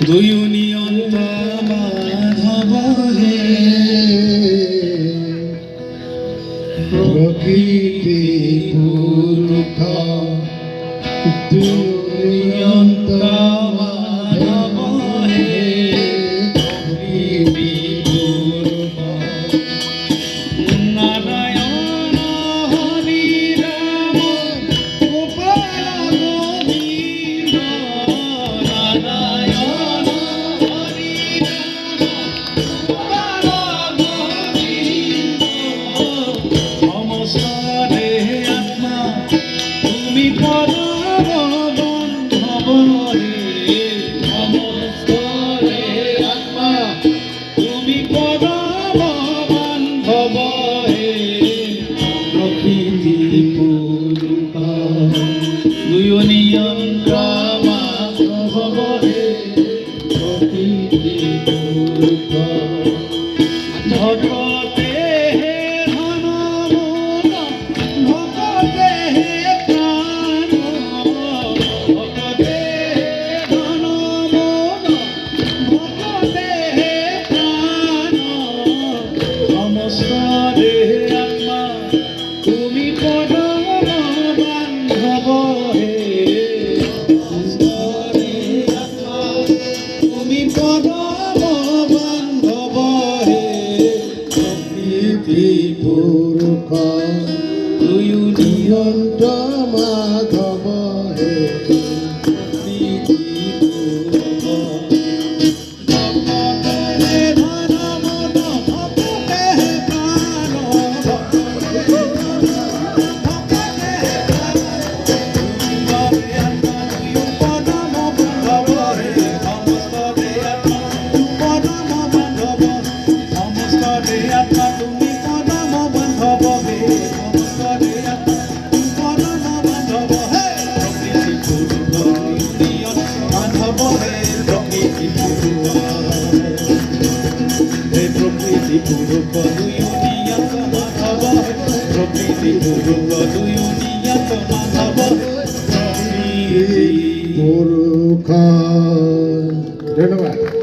দুয়ুনি অন্ত মাধব হে প্রকৃতি পুরুষ দুয়ুনি অন্ত মাধব হে প্রকৃতি পুরুষ নারায়ণ হরি রাম গোপাল গোবিন্দ নারায়ণ হরি রাম গোপাল গোবিন্দ সমস্ত দেহ আত্মা তুমি পরম বান্ধব হে সমস্ত দেহ আত্মা তুমি পরম বান্ধব হে প্রকৃতি পুরুষ দুয়ুনি অন্ত মাধব হে প্রকৃতি পুরুষ ভগতে হে ধন মন ভগতে হে প্রাণ ভগতে হে ধন মন ভগতে হে প্রাণ সমস্ত দেহ আত্মা তুমি পরম বান্ধব হে সমস্ত দেহ আত্মা তুমি পরম বান্ধব হে প্রকৃতি পুরুষ দুয়ুনি অন্ত মাধব হে প্রকৃতি পুরুষ ভগতে হে ধন মন ভগতে হে প্রাণ ভগতে হে প্রাণ ভগতে আত্মা তুমি পরম বান্ধব হে সমস্ত দেহ আত্মা তুমি পরম বান্ধব সমস্ত দেহ আত্মা তুমি পরম বান্ধব হে সমস্ত দেহ আত্মা তুমি পরম বান্ধব হে প্রকৃতি পুরুষ মাধব হে প্রকৃতি পুরুষ হে প্রকৃতি পুরুষ দুয়ুনি অন্ত মাধব হে প্রকৃতি পুরুষ দুয়ুনি